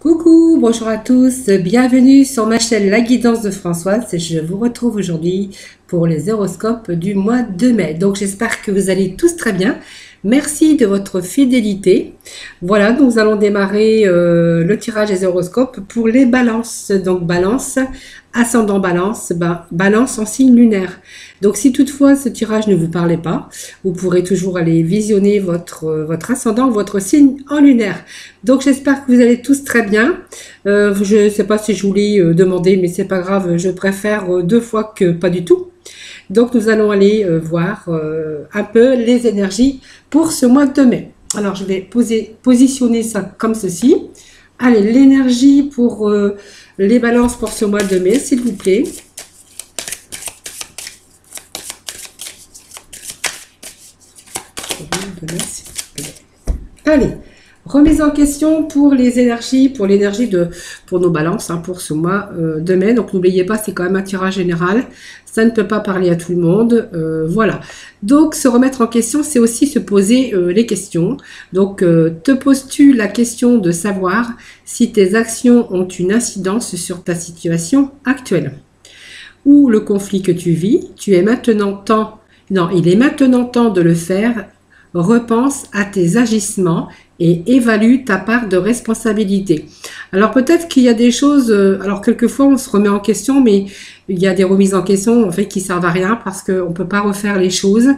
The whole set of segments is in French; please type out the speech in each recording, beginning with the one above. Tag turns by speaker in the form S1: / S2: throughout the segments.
S1: Coucou, bonjour à tous, bienvenue sur ma chaîne La Guidance de Françoise. Je vous retrouve aujourd'hui pour les horoscopes du mois de mai. Donc j'espère que vous allez tous très bien. Merci de votre fidélité. Voilà, nous allons démarrer le tirage des horoscopes pour les balances. Donc balance, ascendant balance, balance en signe lunaire. Donc si toutefois ce tirage ne vous parlait pas, vous pourrez toujours aller visionner votre ascendant, votre signe en lunaire. Donc j'espère que vous allez tous très bien. Je ne sais pas si je vous l'ai demandé, mais c'est pas grave, je préfère deux fois que pas du tout. Donc nous allons aller voir un peu les énergies pour ce mois de mai. Alors je vais positionner ça comme ceci. Allez, l'énergie pour les balances pour ce mois de mai, s'il vous plaît. Allez, remise en question pour les énergies, pour nos balances, pour ce mois de mai. Donc n'oubliez pas, c'est quand même un tirage général. Ça ne peut pas parler à tout le monde. Voilà. Donc se remettre en question, c'est aussi se poser les questions. Donc te poses-tu la question de savoir si tes actions ont une incidence sur ta situation actuelle ou le conflit que tu vis. Il est maintenant temps de le faire. Repense à tes agissements et évalue ta part de responsabilité. Alors peut-être qu'il y a des choses, alors quelquefois on se remet en question, mais il y a des remises en question en fait qui servent à rien parce qu'on ne peut pas refaire les choses.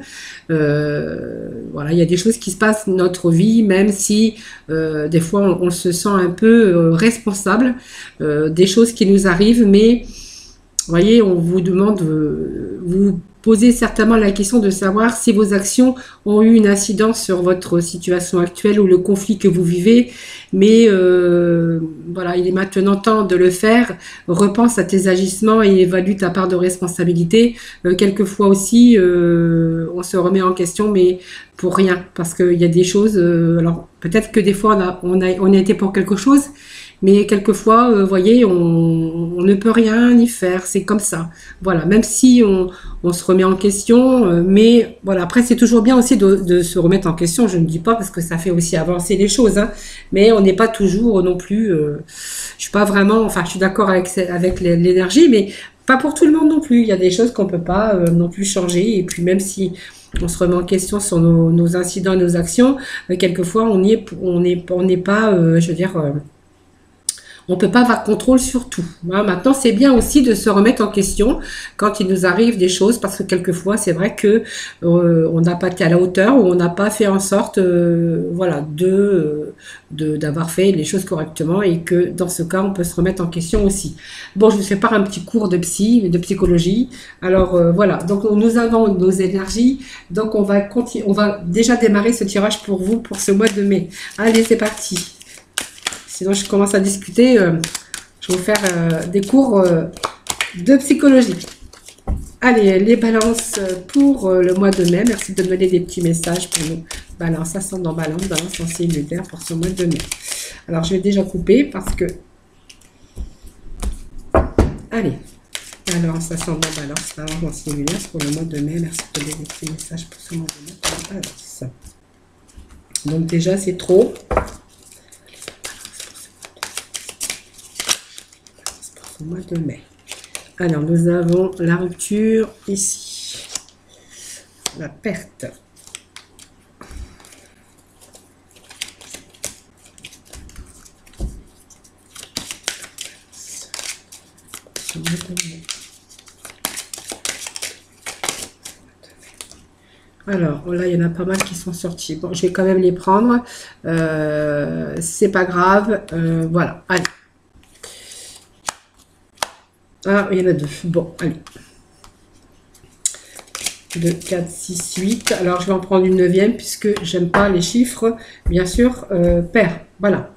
S1: Voilà, il y a des choses qui se passent dans notre vie, même si des fois on se sent un peu responsable des choses qui nous arrivent, mais vous voyez, on vous demande, vous posez certainement la question de savoir si vos actions ont eu une incidence sur votre situation actuelle ou le conflit que vous vivez. Mais voilà, il est maintenant temps de le faire. Repense à tes agissements et évalue ta part de responsabilité. Quelquefois aussi, on se remet en question, mais pour rien, parce qu'il y a des choses. Alors peut-être que des fois on a été pour quelque chose. Mais quelquefois, vous voyez, on ne peut rien y faire, c'est comme ça. Voilà, même si on se remet en question, mais voilà, après c'est toujours bien aussi de se remettre en question, je ne dis pas parce que ça fait aussi avancer les choses, mais on n'est pas toujours non plus, je suis pas vraiment, enfin je suis d'accord avec l'énergie, mais pas pour tout le monde non plus. Il y a des choses qu'on peut pas non plus changer, et puis même si on se remet en question sur nos incidents et nos actions, quelquefois on n'est pas, je veux dire... on ne peut pas avoir contrôle sur tout. Maintenant, c'est bien aussi de se remettre en question quand il nous arrive des choses, parce que quelquefois, c'est vrai que on n'a pas été à la hauteur ou on n'a pas fait en sorte, voilà, d'avoir fait les choses correctement, et que dans ce cas, on peut se remettre en question aussi. Bon, je vous prépare un petit cours de psychologie. Alors voilà. Donc nous avons nos énergies. Donc on va déjà démarrer ce tirage pour vous pour ce mois de mai. Allez, c'est parti. Sinon, je commence à discuter. Je vais vous faire des cours de psychologie. Allez, les balances pour le mois de mai. Merci de me donner des petits messages pour nous. Balance, ascendant balance, balance en signe lunaire pour ce mois de mai. Alors, je vais déjà couper parce que... Allez, balance, ascendant balance, balance en signe lunaire pour le mois de mai. Merci de me donner des petits messages pour ce mois de mai. Balance. Donc déjà, c'est trop. Au mois de mai. Alors, nous avons la rupture ici. La perte. Alors, là, il y en a pas mal qui sont sortis. Bon, je vais quand même les prendre. C'est pas grave. Voilà. Allez. Ah, il y en a deux. Bon, allez. 2, 4, 6, 8. Alors, je vais en prendre une 9e puisque j'aime pas les chiffres, bien sûr, pairs. Voilà.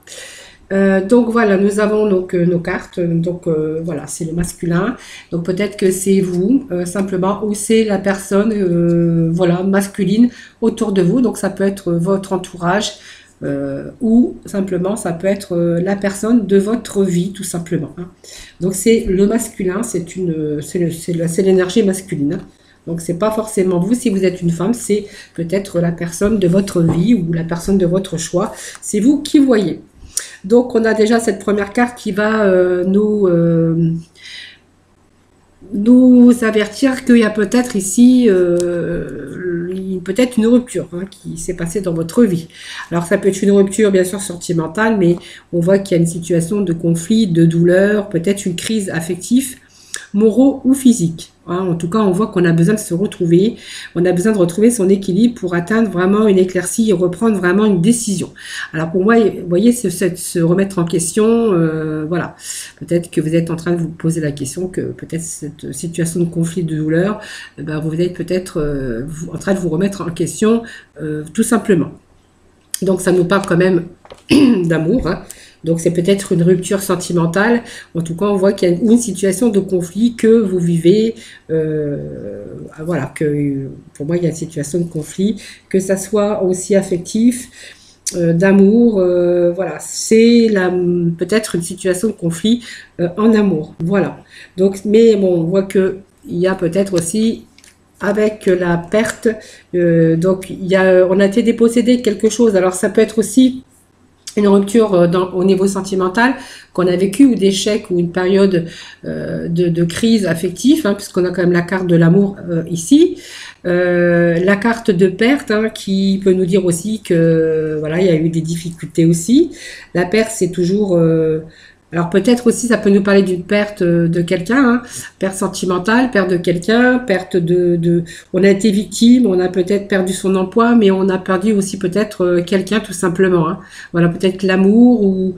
S1: Donc, voilà, nous avons donc nos cartes. Donc, voilà, c'est le masculin. Donc, peut-être que c'est vous, simplement, ou c'est la personne, voilà, masculine autour de vous. Donc, ça peut être votre entourage. Ou simplement ça peut être la personne de votre vie tout simplement. Donc c'est le masculin, c'est l'énergie masculine. Donc c'est pas forcément vous, si vous êtes une femme, c'est peut-être la personne de votre vie ou la personne de votre choix. C'est vous qui voyez. Donc, on a déjà cette première carte qui va nous avertir qu'il y a peut-être ici peut-être une rupture qui s'est passée dans votre vie. Alors ça peut être une rupture bien sûr sentimentale, mais on voit qu'il y a une situation de conflit, de douleur, peut-être une crise affective, moraux ou physique. En tout cas, on voit qu'on a besoin de se retrouver, on a besoin de retrouver son équilibre pour atteindre vraiment une éclaircie et reprendre vraiment une décision. Alors pour moi, vous voyez, se remettre en question, voilà. Peut-être que vous êtes en train de vous poser la question que peut-être cette situation de conflit, de douleur, vous êtes peut-être en train de vous remettre en question tout simplement. Donc ça nous parle quand même d'amour, Donc c'est peut-être une rupture sentimentale. En tout cas, on voit qu'il y a une situation de conflit que vous vivez. Voilà, que pour moi, il y a une situation de conflit, que ça soit aussi affectif, d'amour. Voilà, c'est peut-être une situation de conflit en amour. Voilà. Donc, mais bon, on voit que il y a peut-être aussi avec la perte. Donc, on a été dépossédé de quelque chose. Alors, ça peut être aussi une rupture au niveau sentimental qu'on a vécu, ou d'échec, ou une période de crise affective, puisqu'on a quand même la carte de l'amour ici, la carte de perte qui peut nous dire aussi que voilà, il y a eu des difficultés aussi. La perte, c'est toujours alors peut-être aussi ça peut nous parler d'une perte de quelqu'un, perte sentimentale, perte de quelqu'un, perte on a été victime, on a peut-être perdu son emploi, mais on a perdu aussi peut-être quelqu'un tout simplement. Voilà, peut-être l'amour ou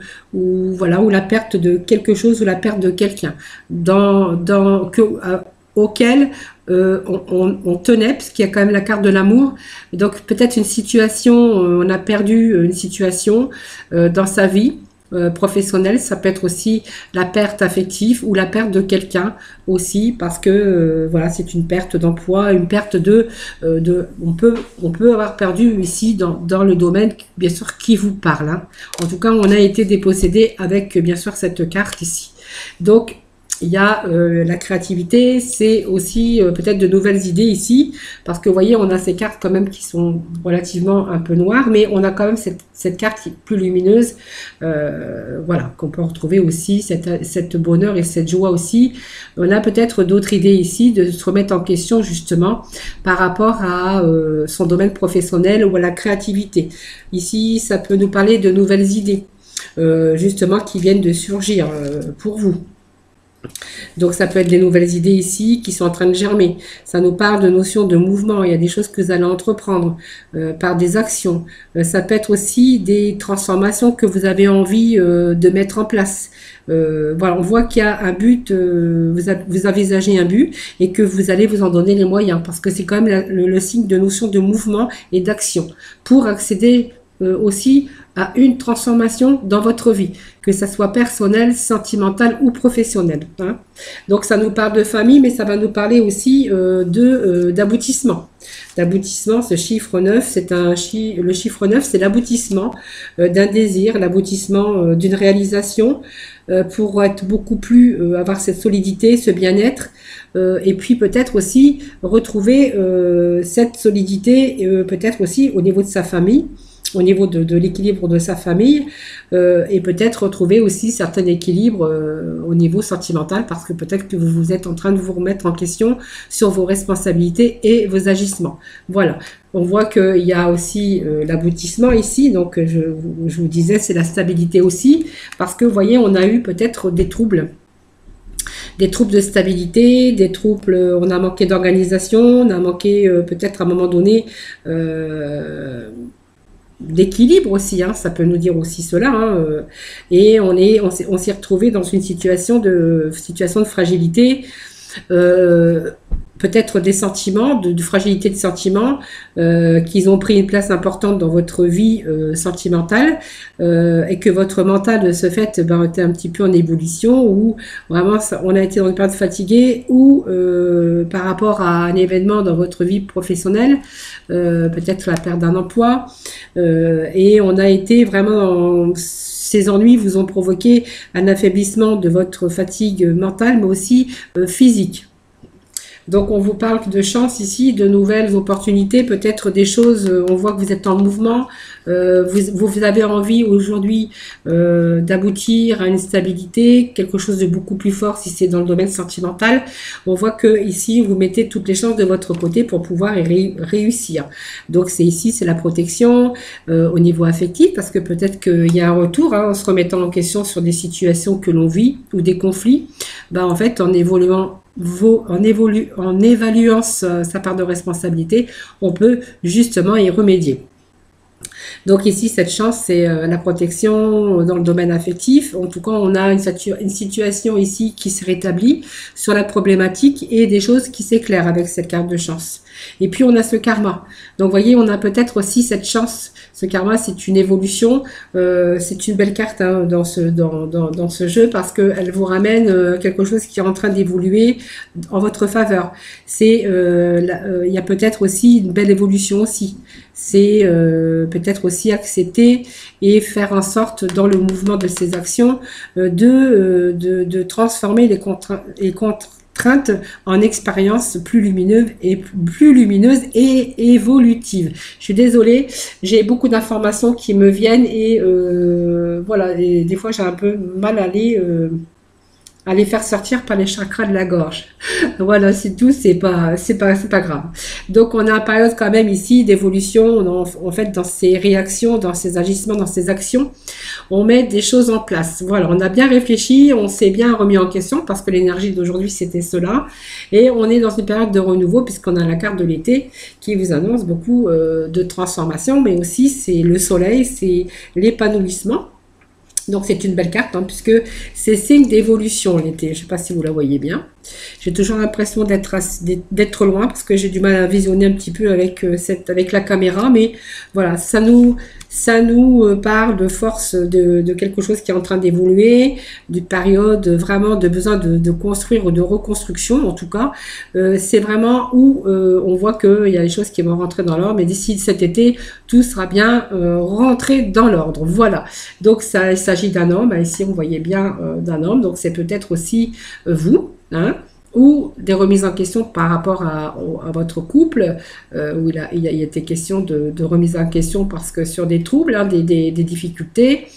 S1: voilà, ou la perte de quelque chose, ou la perte de quelqu'un auquel on tenait, parce qu'il y a quand même la carte de l'amour. Donc peut-être une situation, on a perdu une situation dans sa vie professionnelle. Ça peut être aussi la perte affective ou la perte de quelqu'un aussi, parce que voilà, c'est une perte d'emploi, une perte on peut avoir perdu ici dans le domaine bien sûr qui vous parle. En tout cas, on a été dépossédé avec bien sûr cette carte ici. Donc il y a la créativité, c'est aussi peut-être de nouvelles idées ici, parce que vous voyez, on a ces cartes quand même qui sont relativement un peu noires, mais on a quand même cette carte qui est plus lumineuse, voilà, qu'on peut retrouver aussi, cette bonheur et cette joie aussi. On a peut-être d'autres idées ici, de se remettre en question justement par rapport à son domaine professionnel ou à la créativité. Ici, ça peut nous parler de nouvelles idées, justement, qui viennent de surgir pour vous. Donc ça peut être des nouvelles idées ici qui sont en train de germer. Ça nous parle de notions de mouvement. Il y a des choses que vous allez entreprendre par des actions. Ça peut être aussi des transformations que vous avez envie de mettre en place. Voilà, on voit qu'il y a un but, vous envisagez un but et que vous allez vous en donner les moyens, parce que c'est quand même le signe de notion de mouvement et d'action pour accéder aussi à une transformation dans votre vie, que ça soit personnelle, sentimentale ou professionnelle. Donc ça nous parle de famille, mais ça va nous parler aussi d'aboutissement. D'aboutissement, ce chiffre 9, le chiffre 9, c'est l'aboutissement d'un désir, l'aboutissement d'une réalisation, pour être beaucoup plus, avoir cette solidité, ce bien-être, et puis peut-être aussi retrouver cette solidité, peut-être aussi au niveau de sa famille, au niveau de l'équilibre de sa famille, et peut-être retrouver aussi certains équilibres au niveau sentimental, parce que peut-être que vous êtes en train de vous remettre en question sur vos responsabilités et vos agissements. Voilà, on voit qu'il y a aussi l'aboutissement ici, donc je vous disais, c'est la stabilité aussi, parce que vous voyez, on a eu peut-être des troubles de stabilité, des troubles, on a manqué d'organisation, on a manqué peut-être à un moment donné d'équilibre aussi, ça peut nous dire aussi cela, et on s'est retrouvé dans une situation de fragilité, peut-être des sentiments, de fragilité de sentiments qui ont pris une place importante dans votre vie sentimentale, et que votre mental de ce fait était un petit peu en ébullition, ou vraiment on a été dans une période fatiguée, ou par rapport à un événement dans votre vie professionnelle, peut-être la perte d'un emploi, et on a été vraiment ces ennuis vous ont provoqué un affaiblissement de votre fatigue mentale, mais aussi physique. Donc on vous parle de chance ici, de nouvelles opportunités, peut-être des choses, on voit que vous êtes en mouvement, vous avez envie aujourd'hui d'aboutir à une stabilité, quelque chose de beaucoup plus fort si c'est dans le domaine sentimental. On voit que ici vous mettez toutes les chances de votre côté pour pouvoir réussir. Donc c'est ici, c'est la protection au niveau affectif, parce que peut-être qu'il y a un retour, hein, en se remettant en question sur des situations que l'on vit ou des conflits. Ben, en fait, en évoluant en évaluant sa part de responsabilité, on peut justement y remédier. Donc ici, cette chance, c'est la protection dans le domaine affectif. En tout cas, on a une situation ici qui se rétablit sur la problématique et des choses qui s'éclairent avec cette carte de chance. Et puis, on a ce karma. Donc, vous voyez, on a peut-être aussi cette chance. Ce karma, c'est une évolution. C'est une belle carte hein, dans ce jeu parce qu'elle vous ramène quelque chose qui est en train d'évoluer en votre faveur. Il y a peut-être aussi une belle évolution aussi. C'est peut-être aussi accepter et faire en sorte, dans le mouvement de ces actions, de transformer les contraintes en expérience plus lumineuse et évolutive. Je suis désolée, j'ai beaucoup d'informations qui me viennent et voilà, et des fois j'ai un peu mal à les faire sortir par les chakras de la gorge. Voilà, c'est tout, c'est pas grave. Donc, on a une période quand même ici d'évolution, en fait, dans ces réactions, dans ces agissements, dans ces actions, on met des choses en place. Voilà, on a bien réfléchi, on s'est bien remis en question parce que l'énergie d'aujourd'hui, c'était cela. Et on est dans une période de renouveau puisqu'on a la carte de l'été qui vous annonce beaucoup de transformation, mais aussi c'est le soleil, c'est l'épanouissement. Donc c'est une belle carte hein, puisque c'est signe d'évolution l'été. Je ne sais pas si vous la voyez bien. J'ai toujours l'impression d'être loin parce que j'ai du mal à visionner un petit peu avec la caméra. Mais voilà, ça nous parle de force de quelque chose qui est en train d'évoluer, d'une période vraiment de besoin de construire ou de reconstruction. En tout cas, c'est vraiment où on voit qu'il y a des choses qui vont rentrer dans l'ordre. Mais d'ici cet été, tout sera bien rentré dans l'ordre. Voilà. Donc il s'agit d'un homme. Ici, on voyait bien d'un homme. Donc c'est peut-être aussi vous. Hein, ou des remises en question par rapport à votre couple, où il a été question de remise en question parce que sur des troubles, hein, des difficultés,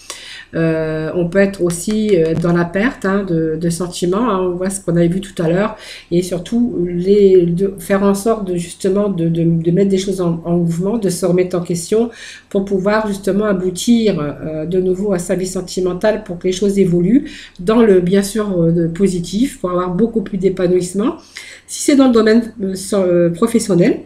S1: on peut être aussi dans la perte hein, de sentiments, hein, on voit ce qu'on avait vu tout à l'heure, et surtout de faire en sorte justement de mettre des choses en mouvement, de se remettre en question pour pouvoir justement aboutir de nouveau à sa vie sentimentale pour que les choses évoluent dans le bien sûr positif, pour avoir beaucoup plus d'épanouissement. Si c'est dans le domaine professionnel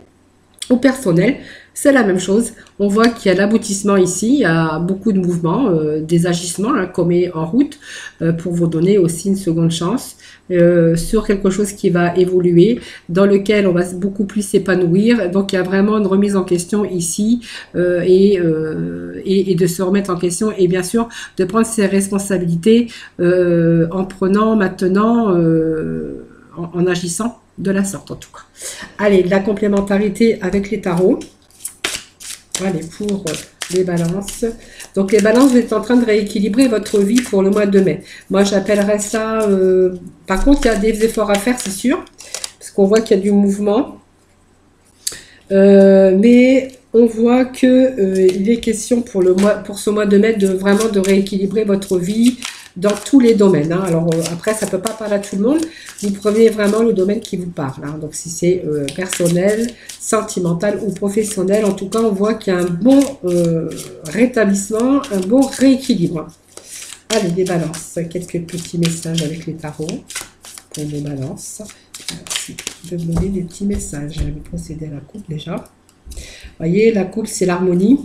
S1: ou personnel, c'est la même chose. On voit qu'il y a l'aboutissement ici, il y a beaucoup de mouvements, des agissements hein, qu'on met en route pour vous donner aussi une seconde chance sur quelque chose qui va évoluer, dans lequel on va beaucoup plus s'épanouir. Donc il y a vraiment une remise en question ici et de se remettre en question et bien sûr de prendre ses responsabilités en prenant maintenant, en agissant de la sorte en tout cas. Allez, la complémentarité avec les tarots. Allez, pour les balances. Donc, les balances, vous êtes en train de rééquilibrer votre vie pour le mois de mai. Moi, j'appellerais ça... par contre, il y a des efforts à faire, c'est sûr. Parce qu'on voit qu'il y a du mouvement. Mais on voit qu'il est question pour ce mois de mai vraiment de rééquilibrer votre vie dans tous les domaines. Hein. Alors, après, ça ne peut pas parler à tout le monde. Vous prenez vraiment le domaine qui vous parle. Hein. Donc, si c'est personnel, sentimental ou professionnel, en tout cas, on voit qu'il y a un bon rétablissement, un bon rééquilibre. Allez, des balances. Quelques petits messages avec les tarots pour les balances. Merci de me donner des petits messages. Je vais procéder à la coupe déjà. Vous voyez, la coupe, c'est l'harmonie.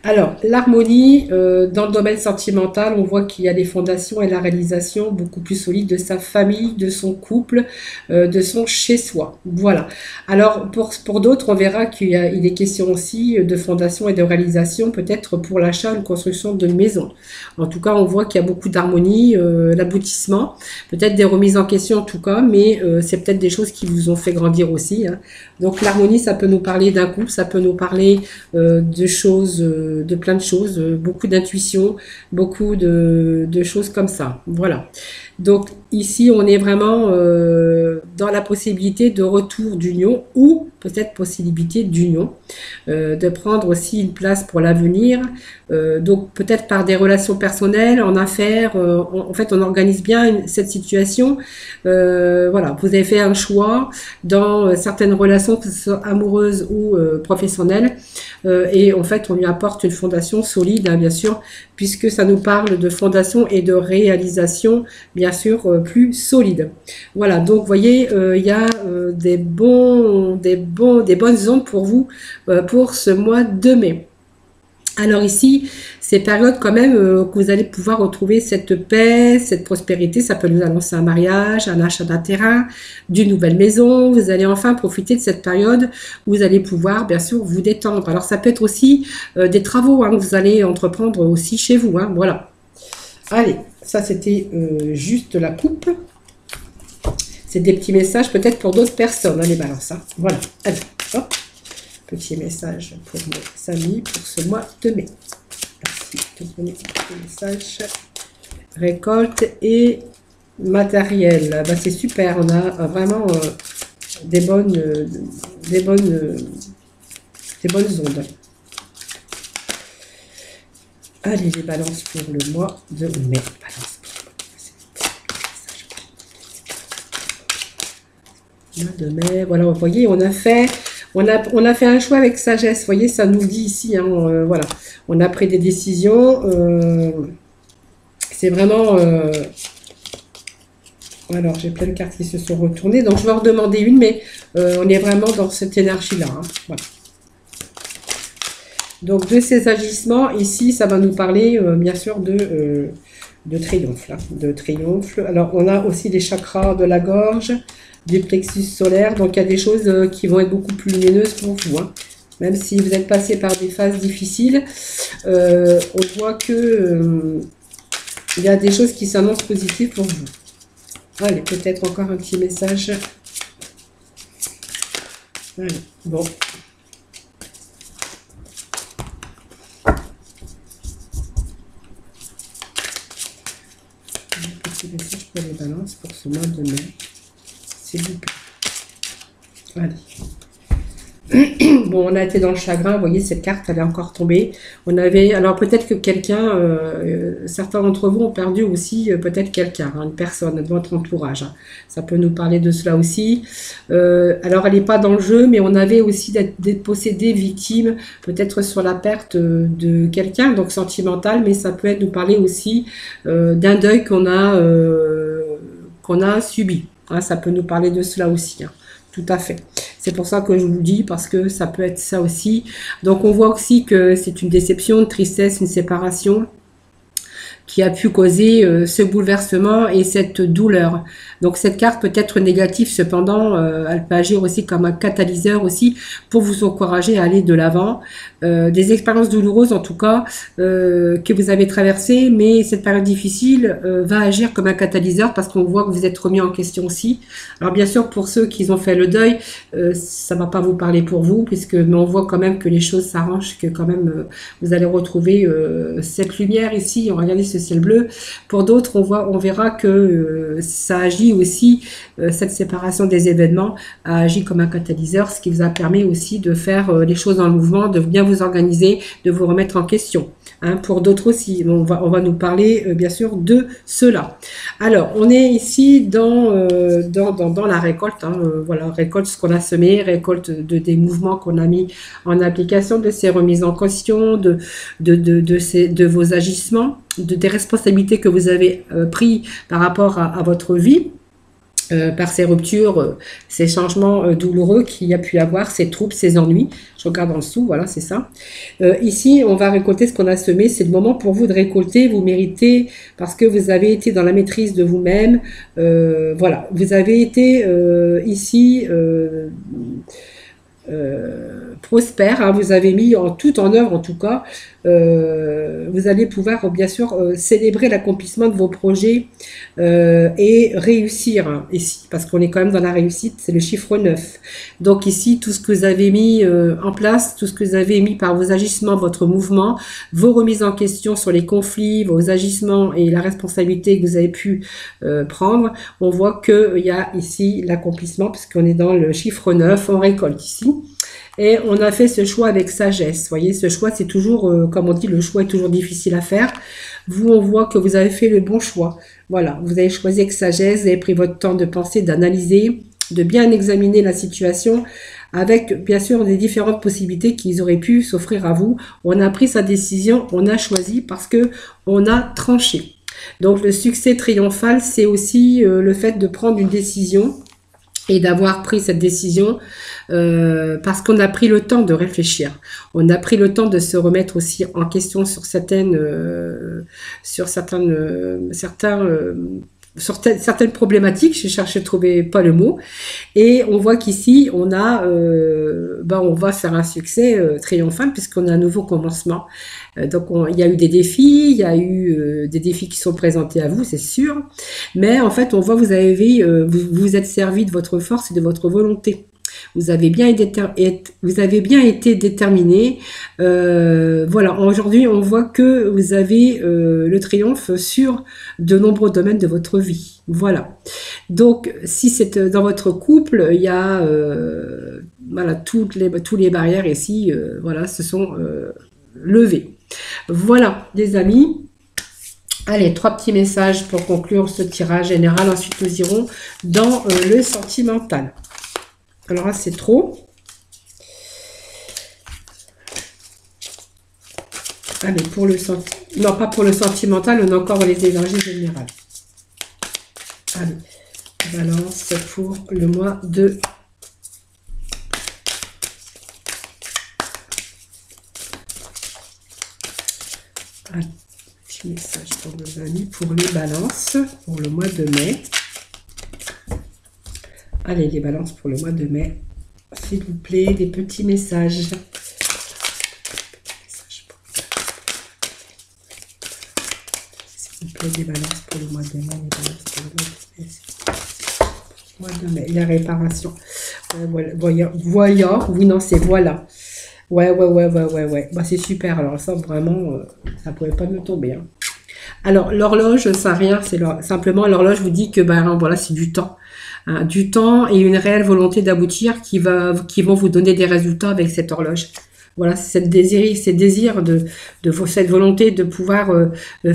S1: Alors, l'harmonie, dans le domaine sentimental, on voit qu'il y a des fondations et la réalisation beaucoup plus solide de sa famille, de son couple, de son chez-soi. Voilà. Alors, pour d'autres, on verra qu'il est question aussi de fondation et de réalisation, peut-être pour l'achat ou une construction de maison. En tout cas, on voit qu'il y a beaucoup d'harmonie, l'aboutissement, peut-être des remises en question en tout cas, mais c'est peut-être des choses qui vous ont fait grandir aussi. Hein. Donc, l'harmonie, ça peut nous parler d'un couple, ça peut nous parler de choses... de plein de choses, beaucoup d'intuition, beaucoup de choses comme ça. Voilà. Donc ici, on est vraiment dans la possibilité de retour d'union ou peut-être possibilité d'union, de prendre aussi une place pour l'avenir. Donc peut-être par des relations personnelles, en affaires, en fait on organise bien cette situation. Voilà, vous avez fait un choix dans certaines relations, que ce soit amoureuses ou professionnelles, et en fait on lui apporte une fondation solide, hein, bien sûr, puisque ça nous parle de fondation et de réalisation, bien sûr, plus solide. Voilà, donc vous voyez, il y a des bonnes ondes pour vous pour ce mois de mai. Alors ici, ces périodes quand même que vous allez pouvoir retrouver cette paix, cette prospérité, ça peut nous annoncer un mariage, un achat d'un terrain, d'une nouvelle maison. Vous allez enfin profiter de cette période où vous allez pouvoir bien sûr vous détendre. Alors ça peut être aussi des travaux hein, que vous allez entreprendre aussi chez vous. Hein, voilà. Allez, ça c'était juste la coupe. C'est des petits messages peut-être pour d'autres personnes, hein, les balances. Hein. Voilà, allez, hop. Petit message pour mes amis pour ce mois de mai. Merci de donner petit message. Récolte et matériel. Bah, c'est super, on a vraiment des bonnes ondes. Allez, les balances pour le mois de mai. Balance de mai. Voilà, vous voyez, on a fait un choix avec sagesse. Vous voyez, ça nous dit ici, hein, voilà, on a pris des décisions. C'est vraiment... alors, j'ai plein de cartes qui se sont retournées. Donc, je vais en redemander une, mais on est vraiment dans cette énergie-là. Hein, voilà. Donc, de ces agissements, ici, ça va nous parler, bien sûr, de triomphe. Là, de triomphe. Alors, on a aussi les chakras de la gorge, du plexus solaire. Donc, il y a des choses qui vont être beaucoup plus lumineuses pour vous. Hein. Même si vous êtes passé par des phases difficiles, on voit que il y a des choses qui s'annoncent positives pour vous. Allez, peut-être encore un petit message. Allez, bon. Un petit message pour les balances pour ce mois de mai. S'il vous plaît. Allez. Bon, on a été dans le chagrin, vous voyez, cette carte, elle est encore tombée. On avait, alors peut-être que quelqu'un, certains d'entre vous ont perdu aussi peut-être quelqu'un, hein, une personne de votre entourage. Hein. Ça peut nous parler de cela aussi. Alors, elle n'est pas dans le jeu, mais on avait aussi des possédés, victimes, peut-être sur la perte de quelqu'un, donc sentimental, mais ça peut être nous parler aussi d'un deuil qu'on a subi. Hein, ça peut nous parler de cela aussi. Hein. Tout à fait. C'est pour ça que je vous dis, parce que ça peut être ça aussi. Donc, on voit aussi que c'est une déception, une tristesse, une séparation qui a pu causer ce bouleversement et cette douleur. Donc cette carte peut être négative, cependant, elle peut agir aussi comme un catalyseur aussi pour vous encourager à aller de l'avant. Des expériences douloureuses en tout cas que vous avez traversées, mais cette période difficile va agir comme un catalyseur parce qu'on voit que vous êtes remis en question aussi. Alors bien sûr, pour ceux qui ont fait le deuil, ça va pas vous parler pour vous, mais on voit quand même que les choses s'arrangent, que quand même vous allez retrouver cette lumière ici. Regardez ce ciel bleu. Pour d'autres, on verra que ça agit aussi, cette séparation des événements a agi comme un catalyseur, ce qui vous a permis aussi de faire les choses en mouvement, de bien vous organiser, de vous remettre en question. Hein, pour d'autres aussi, on va nous parler bien sûr de cela. Alors, on est ici dans la récolte, hein, voilà, récolte ce qu'on a semé, récolte des mouvements qu'on a mis en application, de ces remises en question, de vos agissements, des responsabilités que vous avez pris par rapport à votre vie. Par ces ruptures, ces changements douloureux qu'il y a pu avoir, ces troubles, ces ennuis. Je regarde en dessous, voilà, c'est ça. Ici, on va récolter ce qu'on a semé. C'est le moment pour vous de récolter. Vous méritez, parce que vous avez été dans la maîtrise de vous-même. Voilà, vous avez été ici prospère. Hein, vous avez mis tout en œuvre, en tout cas, vous allez pouvoir bien sûr célébrer l'accomplissement de vos projets et réussir hein, ici, parce qu'on est quand même dans la réussite, c'est le chiffre 9. Donc ici, tout ce que vous avez mis en place, tout ce que vous avez mis par vos agissements, votre mouvement, vos remises en question sur les conflits, vos agissements et la responsabilité que vous avez pu prendre, on voit qu'il y a ici l'accomplissement, puisqu'on est dans le chiffre 9, on récolte ici. Et on a fait ce choix avec sagesse. Vous voyez, ce choix, c'est toujours, comme on dit, le choix est toujours difficile à faire. Vous, on voit que vous avez fait le bon choix. Voilà, vous avez choisi avec sagesse, vous avez pris votre temps de penser, d'analyser, de bien examiner la situation, avec bien sûr des différentes possibilités qu'ils auraient pu s'offrir à vous. On a pris sa décision, on a choisi parce que on a tranché. Donc le succès triomphal, c'est aussi le fait de prendre une décision et d'avoir pris cette décision parce qu'on a pris le temps de réfléchir. On a pris le temps de se remettre aussi en question sur certaines problématiques, je cherchais à trouver pas le mot, et on voit qu'ici on a, on va faire un succès triomphal puisqu'on a un nouveau commencement. Donc il y a eu des défis, il y a eu des défis qui sont présentés à vous, c'est sûr, mais en fait on voit vous avez vous êtes servi de votre force et de votre volonté. Vous avez bien été déterminé. Voilà, aujourd'hui, on voit que vous avez le triomphe sur de nombreux domaines de votre vie. Voilà. Donc, si c'est dans votre couple, il y a voilà, toutes les barrières ici, voilà, se sont levées. Voilà, les amis. Allez, 3 petits messages pour conclure ce tirage général. Ensuite, nous irons dans le sentimental. Alors là, c'est trop. Allez, pour le non, pas pour le sentimental, on est encore dans les énergies générales. Allez, balance pour le mois de... Allez, petit message pour nos amis, pour les balances, pour le mois de mai. Allez, les balances pour le mois de mai. S'il vous plaît, des petits messages. S'il vous plaît, des balances pour le mois de mai. Les balances pour le mois de mai. La réparation. Voyant. Oui, non, c'est voilà. Ouais. Bah, c'est super. Alors ça, vraiment, ça ne pouvait pas me tomber. Hein. Alors, l'horloge, ça rien. C'est simplement, l'horloge vous dit que, ben, voilà, c'est du temps. Du temps et une réelle volonté d'aboutir qui vont vous donner des résultats avec cette horloge. Voilà, c'est ces désirs cette volonté de pouvoir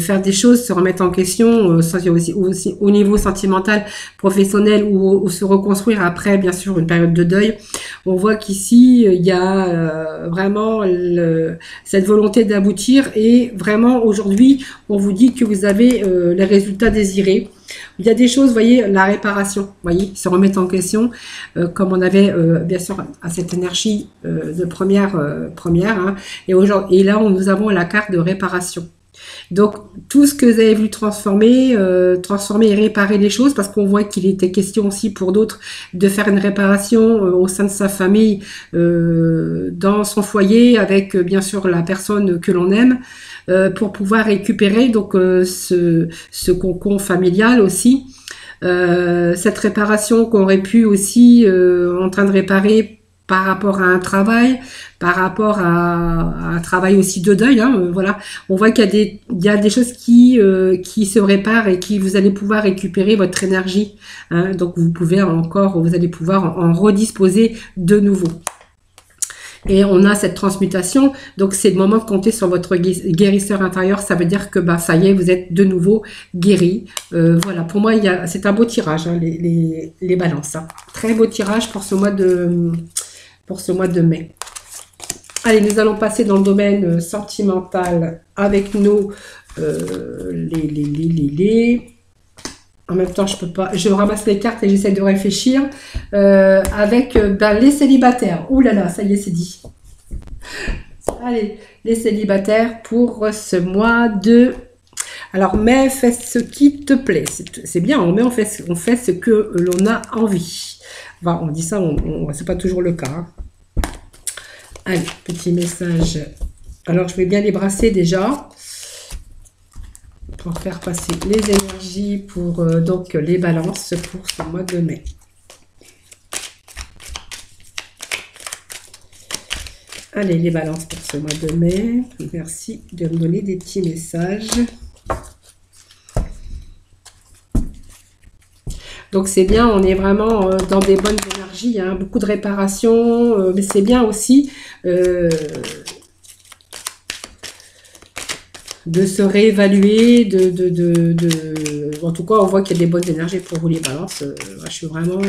S1: faire des choses, se remettre en question, aussi au niveau sentimental, professionnel ou se reconstruire après, bien sûr, une période de deuil. On voit qu'ici, il y a vraiment cette volonté d'aboutir et vraiment aujourd'hui, on vous dit que vous avez les résultats désirés. Il y a des choses, vous voyez, la réparation, vous voyez, se remettre en question, comme on avait bien sûr à cette énergie de première, hein, et là nous avons la carte de réparation. Donc tout ce que vous avez voulu transformer et réparer les choses, parce qu'on voit qu'il était question aussi pour d'autres de faire une réparation au sein de sa famille, dans son foyer, avec bien sûr la personne que l'on aime, pour pouvoir récupérer donc ce cocon familial aussi. Cette réparation qu'on aurait pu aussi en train de réparer par rapport à un travail, par rapport à un travail aussi de deuil, hein, voilà. On voit qu'il y a des choses qui se réparent et qui vous allez pouvoir récupérer votre énergie, hein, donc vous allez pouvoir en redisposer de nouveau. Et on a cette transmutation, donc c'est le moment de compter sur votre guérisseur intérieur. Ça veut dire que bah ça y est, vous êtes de nouveau guéri. Voilà, pour moi c'est un beau tirage, hein, les balances. Hein. Très beau tirage pour ce mois de mai. Allez, nous allons passer dans le domaine sentimental avec nos En même temps, je peux pas. Je ramasse les cartes et j'essaie de réfléchir avec les célibataires. Ouh là là, ça y est, c'est dit. Allez, les célibataires pour ce mois de... Alors, mais fais ce qui te plaît. C'est bien, on fait ce que l'on a envie. Enfin, on dit ça, c'est pas toujours le cas. Hein. Allez, petit message Alors, je vais bien les brasser déjà pour faire passer les énergies pour donc les balances pour ce mois de mai. Allez, les balances pour ce mois de mai. Merci de me donner des petits messages. Donc c'est bien, on est vraiment dans des bonnes énergies, hein, beaucoup de réparations, mais c'est bien aussi de se réévaluer, en tout cas on voit qu'il y a des bonnes énergies pour vous les balances. Je suis vraiment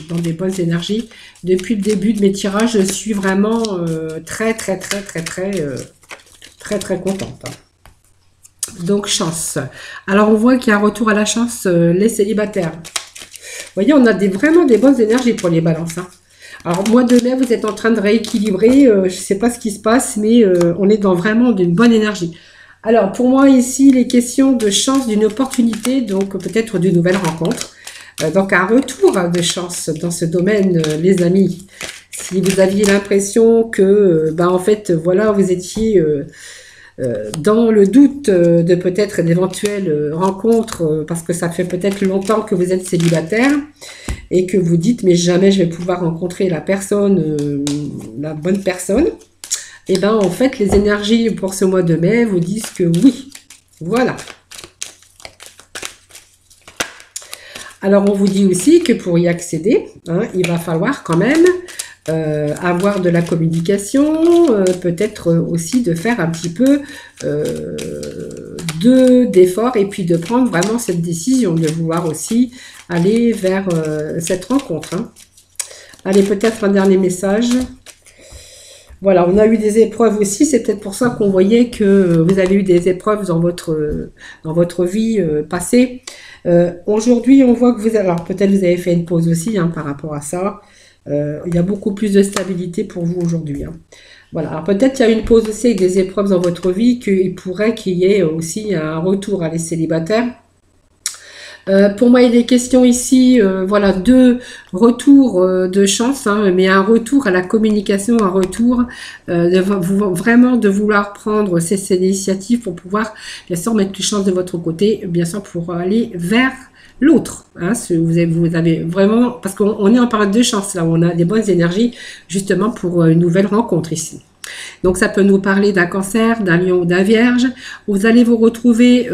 S1: dans des bonnes énergies. Depuis le début de mes tirages, je suis vraiment très contente. Donc chance. Alors on voit qu'il y a un retour à la chance, les célibataires. Vous voyez, on a vraiment des bonnes énergies pour les balances. Hein. Alors, mois de mai, vous êtes en train de rééquilibrer. Je ne sais pas ce qui se passe, mais on est dans vraiment d'une bonne énergie. Alors, pour moi, ici, les questions de chance, d'une opportunité, donc peut-être d'une nouvelle rencontre. Donc, un retour de chance dans ce domaine, les amis. Si vous aviez l'impression que, en fait, voilà, vous étiez... dans le doute de peut-être d'éventuelles rencontres, parce que ça fait peut-être longtemps que vous êtes célibataire et que vous dites mais jamais je vais pouvoir rencontrer la personne, la bonne personne, et bien en fait les énergies pour ce mois de mai vous disent que oui, voilà. Alors on vous dit aussi que pour y accéder, hein, il va falloir quand même avoir de la communication, peut-être aussi de faire un petit peu d'efforts et puis de prendre vraiment cette décision, de vouloir aussi aller vers cette rencontre. Hein. Allez, peut-être un dernier message. Voilà, on a eu des épreuves aussi, c'est peut-être pour ça qu'on voyait que vous avez eu des épreuves dans votre vie passée. Aujourd'hui, on voit que vous avez, alors peut-être vous avez fait une pause aussi hein, par rapport à ça. Il y a beaucoup plus de stabilité pour vous aujourd'hui. Hein. Voilà. Alors peut-être qu'il y a une pause aussi avec des épreuves dans votre vie, qu'il pourrait qu'il y ait aussi un retour à les célibataires. Pour moi, il est question ici, voilà, de retour de chance, hein, mais un retour à la communication, un retour vraiment de vouloir prendre ces initiatives pour pouvoir, bien sûr, mettre les chances de votre côté, bien sûr, pour aller vers l'autre. Hein, vous avez vraiment, parce qu'on est en période de chance, là, on a des bonnes énergies, justement, pour une nouvelle rencontre ici. Donc, ça peut nous parler d'un cancer, d'un lion ou d'un vierge. Vous allez vous retrouver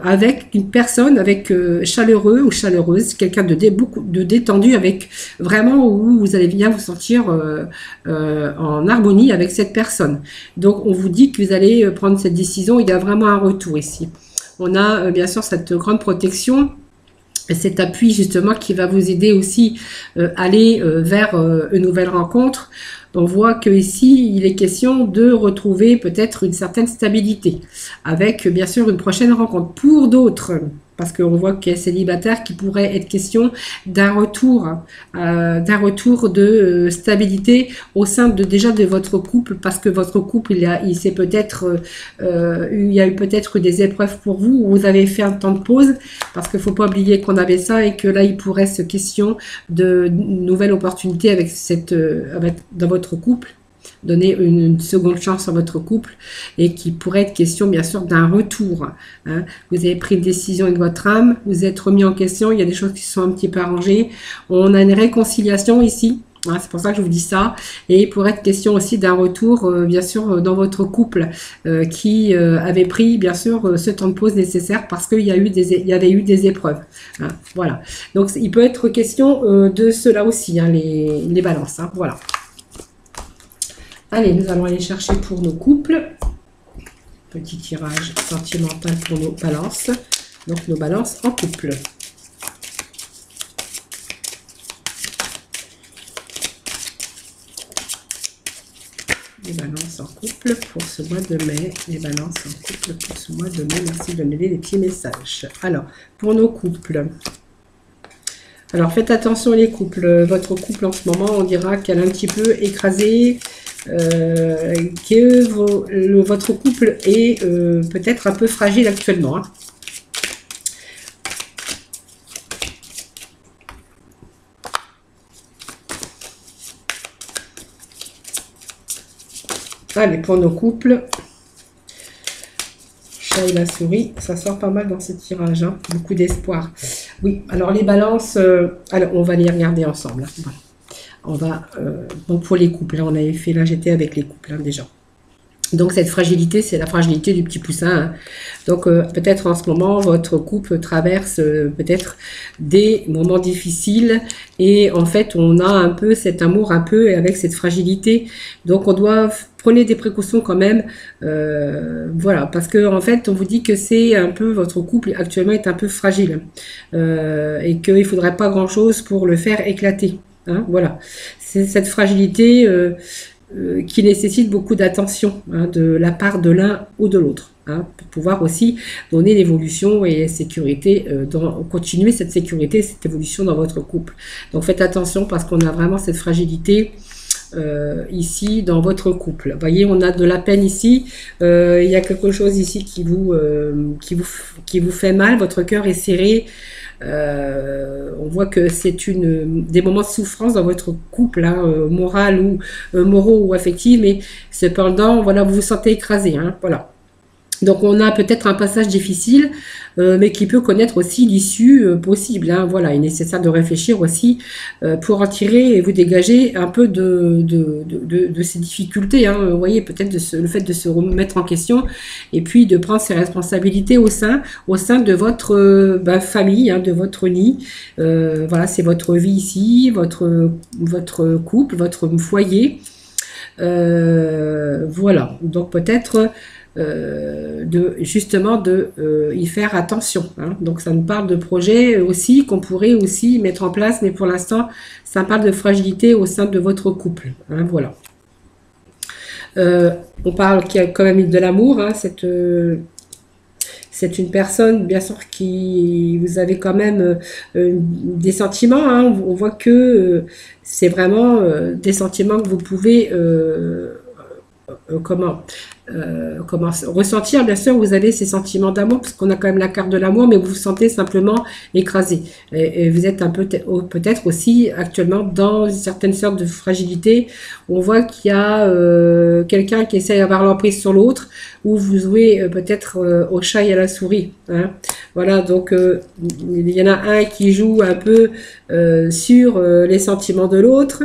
S1: avec une personne avec chaleureux ou chaleureuse, quelqu'un beaucoup de détendu, avec vraiment où vous allez bien vous sentir en harmonie avec cette personne. Donc, on vous dit que vous allez prendre cette décision. Il y a vraiment un retour ici. On a bien sûr cette grande protection. Cet appui justement qui va vous aider aussi à aller vers une nouvelle rencontre. On voit que ici il est question de retrouver peut-être une certaine stabilité avec bien sûr une prochaine rencontre. Pour d'autres, parce qu'on voit qu'il y a célibataire qui pourrait être question d'un retour de stabilité au sein déjà de votre couple, parce que votre couple il y a eu peut-être des épreuves pour vous, où vous avez fait un temps de pause, parce qu'il ne faut pas oublier qu'on avait ça et que là il pourrait se question de nouvelles opportunités avec dans votre couple. Donner une seconde chance à votre couple et qui pourrait être question bien sûr d'un retour. Hein. Vous avez pris une décision avec votre âme, vous êtes remis en question, il y a des choses qui sont un petit peu arrangées. On a une réconciliation ici, hein, c'est pour ça que je vous dis ça. Et il pourrait être question aussi d'un retour bien sûr dans votre couple qui avait pris bien sûr ce temps de pause nécessaire parce qu'il y avait eu des épreuves. Hein. Voilà. Donc il peut être question de cela aussi, hein, les balances. Hein. Voilà. Allez, nous allons aller chercher pour nos couples. Petit tirage sentimental pour nos balances. Donc, nos balances en couple. Les balances en couple pour ce mois de mai. Les balances en couple pour ce mois de mai. Merci de donner des petits messages. Alors, pour nos couples. Alors, faites attention les couples. Votre couple en ce moment, on dira qu'elle est un petit peu écrasée. Que votre couple est peut-être un peu fragile actuellement. Hein. Allez, pour nos couples, chat et la souris, ça sort pas mal dans ce tirage, hein. Beaucoup d'espoir. Oui, alors les balances, alors on va les regarder ensemble, hein. Voilà. On va, donc pour les couples, là on avait fait, là j'étais avec les couples, hein, déjà. Donc cette fragilité, c'est la fragilité du petit poussin, hein. Donc peut-être en ce moment, votre couple traverse peut-être des moments difficiles et en fait, on a un peu cet amour un peu avec cette fragilité. Donc on doit prenez des précautions quand même, voilà, parce que en fait, on vous dit que c'est un peu votre couple actuellement est un peu fragile et qu'il ne faudrait pas grand-chose pour le faire éclater, hein, voilà. C'est cette fragilité. Qui nécessite beaucoup d'attention, hein, de la part de l'un ou de l'autre, hein, pour pouvoir aussi donner l'évolution et sécurité, continuer cette sécurité, cette évolution dans votre couple. Donc faites attention parce qu'on a vraiment cette fragilité ici dans votre couple. Vous voyez, on a de la peine ici, il y a quelque chose ici qui vous fait mal, votre cœur est serré. On voit que c'est des moments de souffrance dans votre couple, hein, moral ou moraux ou affectifs, mais cependant, voilà, vous vous sentez écrasé, hein, voilà. Donc on a peut-être un passage difficile, mais qui peut connaître aussi l'issue possible, hein, voilà. Il est nécessaire de réfléchir aussi pour en tirer et vous dégager un peu de ces difficultés, hein. Vous voyez, peut-être le fait de se remettre en question et puis de prendre ses responsabilités au sein de votre famille, hein, de votre nid. Voilà, c'est votre vie ici, votre couple, votre foyer. Voilà, donc peut-être justement de y faire attention, hein. Donc ça nous parle de projets aussi qu'on pourrait aussi mettre en place, mais pour l'instant ça parle de fragilité au sein de votre couple, hein, voilà. On parle qu'il y a quand même de l'amour, hein, c'est une personne, bien sûr, qui vous avez quand même des sentiments, hein. On voit que c'est vraiment des sentiments que vous pouvez comment ressentir. Bien sûr, vous avez ces sentiments d'amour, parce qu'on a quand même la carte de l'amour, mais vous vous sentez simplement écrasé. Et vous êtes un peu peut-être aussi actuellement dans une certaine sorte de fragilité. On voit qu'il y a quelqu'un qui essaie d'avoir l'emprise sur l'autre, ou vous jouez peut-être au chat et à la souris, hein. Voilà, donc il y en a un qui joue un peu sur les sentiments de l'autre,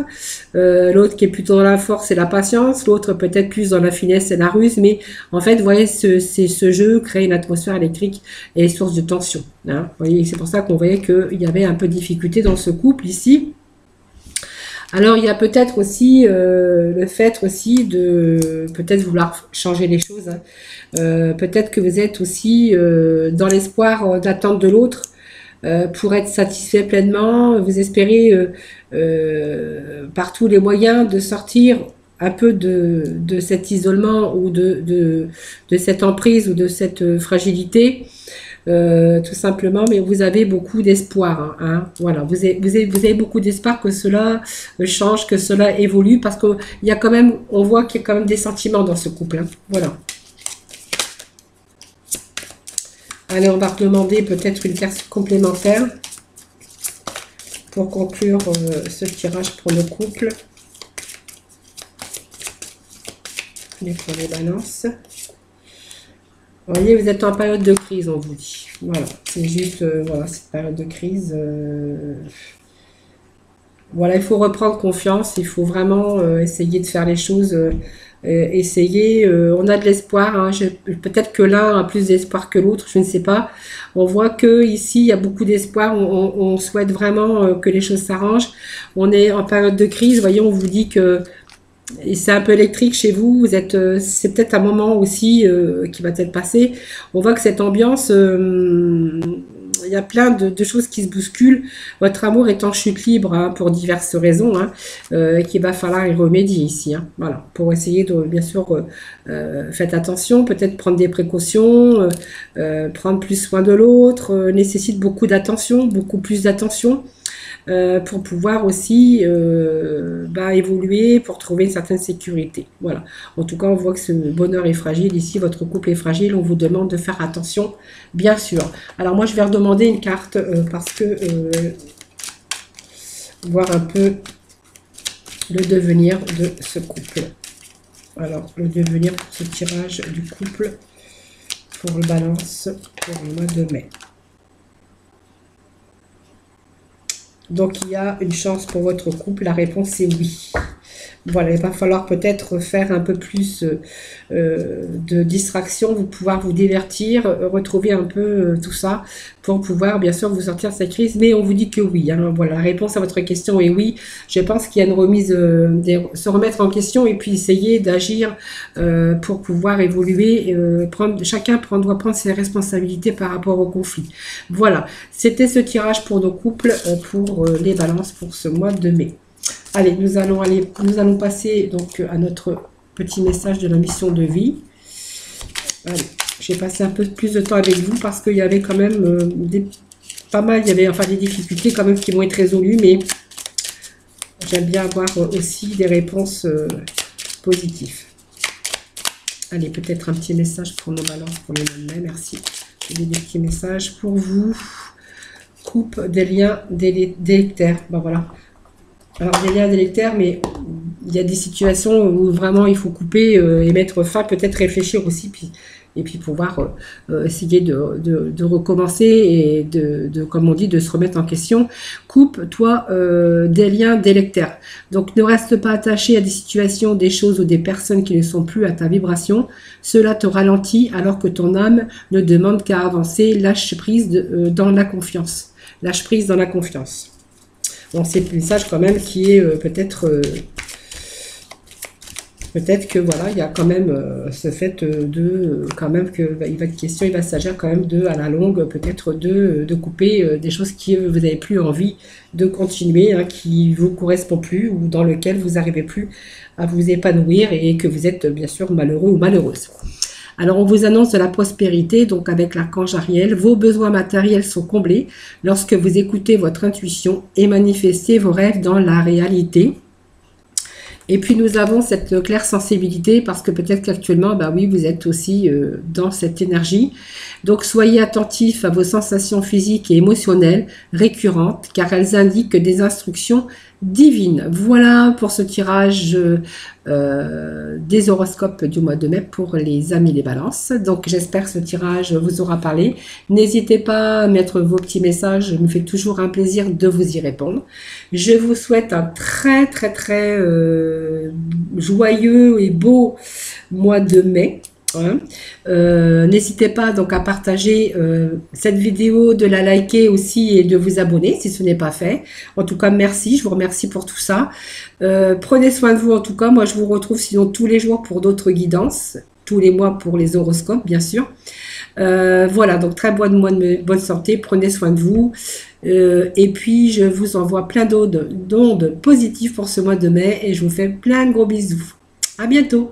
S1: l'autre qui est plutôt dans la force et la patience, l'autre peut-être plus dans la finesse et la ruse, mais en fait, vous voyez, ce jeu crée une atmosphère électrique et source de tension, hein. Vous voyez, c'est pour ça qu'on voyait qu'il y avait un peu de difficulté dans ce couple ici. Alors, il y a peut-être aussi le fait aussi de peut-être vouloir changer les choses, hein. Peut-être que vous êtes aussi dans l'espoir d'attendre de l'autre pour être satisfait pleinement. Vous espérez par tous les moyens de sortir un peu de cet isolement ou de cette emprise ou de cette fragilité. Tout simplement, mais vous avez beaucoup d'espoir, hein. Voilà, vous avez beaucoup d'espoir que cela change, que cela évolue, parce qu'il y a quand même, on voit qu'il y a quand même des sentiments dans ce couple, hein. Voilà. Allez, on va demander peut-être une carte complémentaire pour conclure ce tirage pour le couple. Et pour les balances. Vous voyez, vous êtes en période de crise, on vous dit. Voilà, c'est juste, voilà, cette période de crise. Voilà, il faut reprendre confiance, il faut vraiment essayer de faire les choses, on a de l'espoir, hein. Peut-être que l'un a plus d'espoir que l'autre, je ne sais pas. On voit que ici il y a beaucoup d'espoir, on souhaite vraiment que les choses s'arrangent. On est en période de crise, vous voyez, on vous dit que et c'est un peu électrique chez vous, c'est peut-être un moment aussi qui va peut-être passer. On voit que cette ambiance, il y a plein de choses qui se bousculent. Votre amour est en chute libre, hein, pour diverses raisons, hein, qu'il va falloir y remédier ici, hein. Voilà, pour essayer de, bien sûr, faites attention, peut-être prendre des précautions, prendre plus soin de l'autre, nécessite beaucoup d'attention, beaucoup plus d'attention. Pour pouvoir aussi évoluer, pour trouver une certaine sécurité. Voilà. En tout cas, on voit que ce bonheur est fragile. Ici, votre couple est fragile. On vous demande de faire attention, bien sûr. Alors moi, je vais redemander une carte parce que voir un peu le devenir de ce couple. Alors, le devenir pour ce tirage du couple pour le balance pour le mois de mai. Donc, il y a une chance pour votre couple. La réponse est oui. Voilà, il va falloir peut-être faire un peu plus de distraction, vous pouvoir vous divertir, retrouver un peu tout ça pour pouvoir bien sûr vous sortir de cette crise. Mais on vous dit que oui. Hein, voilà, la réponse à votre question est oui. Je pense qu'il y a une remise, se remettre en question et puis essayer d'agir pour pouvoir évoluer. Chacun doit prendre ses responsabilités par rapport au conflit. Voilà, c'était ce tirage pour nos couples, pour les balances pour ce mois de mai. Allez, nous allons passer donc à notre petit message de la mission de vie. Allez, j'ai passé un peu plus de temps avec vous parce qu'il y avait quand même pas mal, il y avait enfin des difficultés quand même qui vont être résolues, mais j'aime bien avoir aussi des réponses positives. Allez, peut-être un petit message pour nos balances pour le mois de mai, merci. J'ai des petits messages pour vous. Coupe des liens délétères. Ben voilà. Alors, des liens délétères, mais il y a des situations où vraiment il faut couper et mettre fin, peut-être réfléchir aussi, et puis pouvoir essayer de recommencer et comme on dit, de se remettre en question. Coupe-toi des liens délétères. Donc, ne reste pas attaché à des situations, des choses ou des personnes qui ne sont plus à ta vibration. Cela te ralentit alors que ton âme ne demande qu'à avancer. Lâche prise dans la confiance. Lâche prise dans la confiance. Bon, c'est un message quand même qui est peut-être que voilà, il y a quand même ce fait quand même que il va être question, il va s'agir quand même à la longue peut-être de couper des choses qui vous n'avez plus envie de continuer, hein, qui vous correspondent plus ou dans lequel vous n'arrivez plus à vous épanouir et que vous êtes bien sûr malheureux ou malheureuse. Alors, on vous annonce de la prospérité, donc avec l'archange Ariel. Vos besoins matériels sont comblés lorsque vous écoutez votre intuition et manifestez vos rêves dans la réalité. Et puis, nous avons cette claire sensibilité parce que peut-être qu'actuellement, bah oui, vous êtes aussi dans cette énergie. Donc, soyez attentifs à vos sensations physiques et émotionnelles récurrentes car elles indiquent des instructions divines. Voilà pour ce tirage des horoscopes du mois de mai pour les amis les balances. Donc, j'espère que ce tirage vous aura parlé. N'hésitez pas à mettre vos petits messages. Ça me fait toujours un plaisir de vous y répondre. Je vous souhaite un très, très, très joyeux et beau mois de mai. Hein. N'hésitez pas donc à partager cette vidéo, de la liker aussi et de vous abonner si ce n'est pas fait. En tout cas, merci, je vous remercie pour tout ça. Prenez soin de vous en tout cas. Moi, je vous retrouve sinon tous les jours pour d'autres guidances, tous les mois pour les horoscopes, bien sûr. Voilà, donc très bonne santé, prenez soin de vous. Et puis, je vous envoie plein d'ondes positives pour ce mois de mai et je vous fais plein de gros bisous. À bientôt.